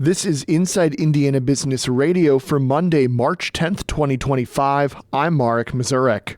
This is Inside Indiana Business Radio for Monday, March 10th, 2025. I'm Marek Mazurek.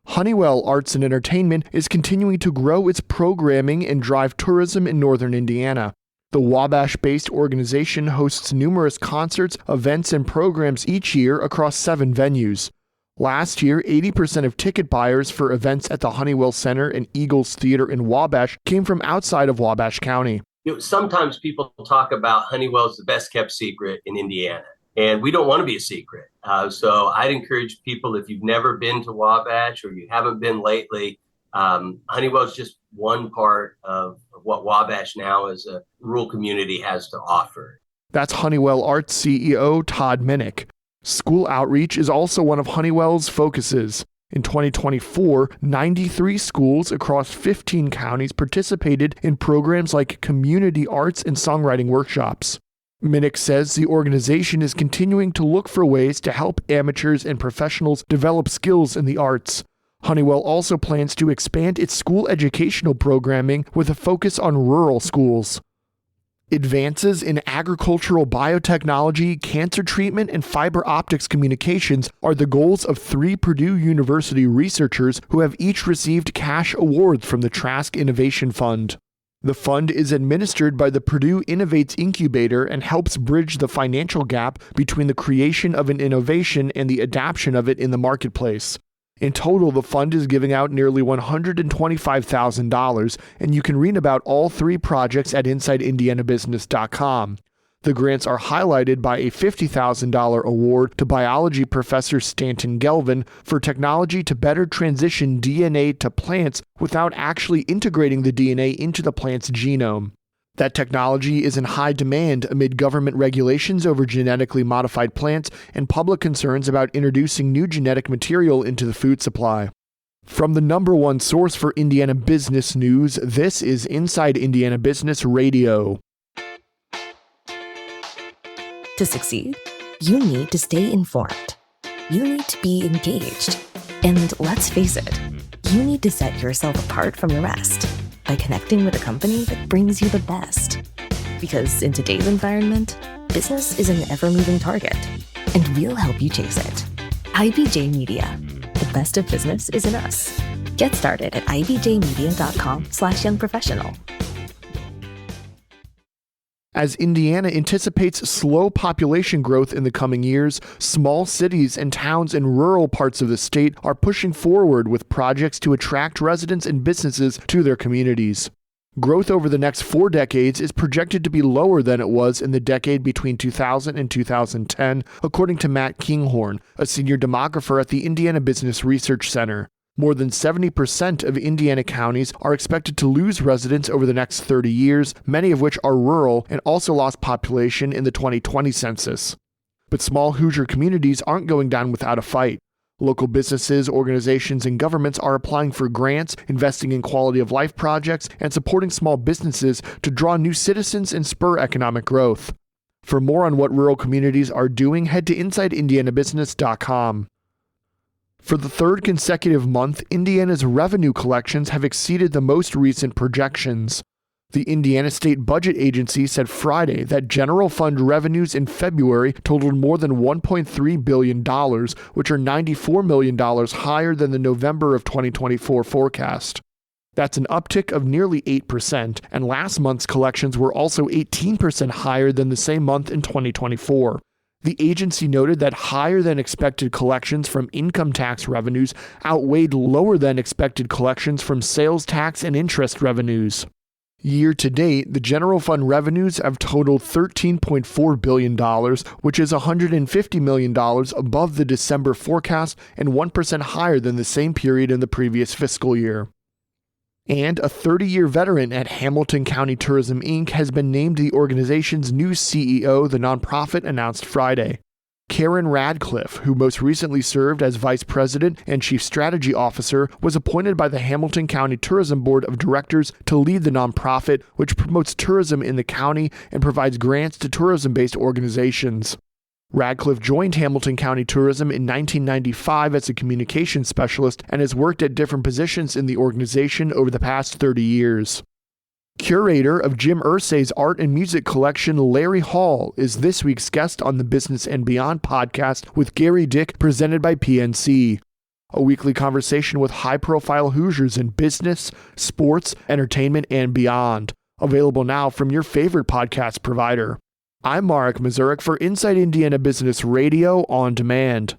Honeywell Arts and Entertainment is continuing to grow its programming and drive tourism in northern Indiana. The Wabash-based organization hosts numerous concerts, events, and programs each year across 7 venues. Last year, 80% of ticket buyers for events at the Honeywell Center and Eagles Theater in Wabash came from outside of Wabash County. Sometimes people talk about Honeywell's the best kept secret in Indiana, and we don't want to be a secret. So I'd encourage people, if you've never been to Wabash or you haven't been lately, Honeywell's just one part of what Wabash now as a rural community has to offer. That's Honeywell Arts CEO Todd Minnick. School outreach is also one of Honeywell's focuses. In 2024, 93 schools across 15 counties participated in programs like community arts and songwriting workshops. Minnick says the organization is continuing to look for ways to help amateurs and professionals develop skills in the arts. Honeywell also plans to expand its school educational programming with a focus on rural schools. Advances in agricultural biotechnology, cancer treatment, and fiber optics communications are the goals of 3 Purdue University researchers who have each received cash awards from the Trask Innovation Fund. The fund is administered by the Purdue Innovates Incubator and helps bridge the financial gap between the creation of an innovation and the adoption of it in the marketplace. In total, the fund is giving out nearly $125,000, and you can read about all 3 projects at InsideIndianaBusiness.com. The grants are highlighted by a $50,000 award to biology professor Stanton Gelvin for technology to better transition DNA to plants without actually integrating the DNA into the plant's genome. That technology is in high demand amid government regulations over genetically modified plants and public concerns about introducing new genetic material into the food supply. From the #1 source for Indiana business news, this is Inside Indiana Business Radio. To succeed, you need to stay informed. You need to be engaged. And let's face it, you need to set yourself apart from the rest by connecting with a company that brings you the best. Because in today's environment, business is an ever-moving target, and we'll help you chase it. IBJ Media. The best of business is in us. Get started at ibjmedia.com/youngprofessional. As Indiana anticipates slow population growth in the coming years, small cities and towns in rural parts of the state are pushing forward with projects to attract residents and businesses to their communities. Growth over the next 4 decades is projected to be lower than it was in the decade between 2000 and 2010, according to Matt Kinghorn, a senior demographer at the Indiana Business Research Center. More than 70% of Indiana counties are expected to lose residents over the next 30 years, many of which are rural and also lost population in the 2020 census. But small Hoosier communities aren't going down without a fight. Local businesses, organizations, and governments are applying for grants, investing in quality of life projects, and supporting small businesses to draw new citizens and spur economic growth. For more on what rural communities are doing, head to InsideIndianaBusiness.com. For the 3rd consecutive month, Indiana's revenue collections have exceeded the most recent projections. The Indiana State Budget Agency said Friday that general fund revenues in February totaled more than $1.3 billion, which are $94 million higher than the November of 2024 forecast. That's an uptick of nearly 8%, and last month's collections were also 18% higher than the same month in 2024. The agency noted that higher than expected collections from income tax revenues outweighed lower than expected collections from sales tax and interest revenues. Year to date, the general fund revenues have totaled $13.4 billion, which is $150 million above the December forecast and 1% higher than the same period in the previous fiscal year. And a 30-year veteran at Hamilton County Tourism, Inc. has been named the organization's new CEO, the nonprofit announced Friday. Karen Radcliffe, who most recently served as Vice President and Chief Strategy Officer, was appointed by the Hamilton County Tourism Board of Directors to lead the nonprofit, which promotes tourism in the county and provides grants to tourism-based organizations. Radcliffe joined Hamilton County Tourism in 1995 as a communications specialist and has worked at different positions in the organization over the past 30 years. Curator of Jim Irsay's art and music collection, Larry Hall, is this week's guest on the Business and Beyond podcast with Gary Dick, presented by PNC. A weekly conversation with high-profile Hoosiers in business, sports, entertainment, and beyond. Available now from your favorite podcast provider. I'm Marek Mazurek for Inside Indiana Business Radio on Demand.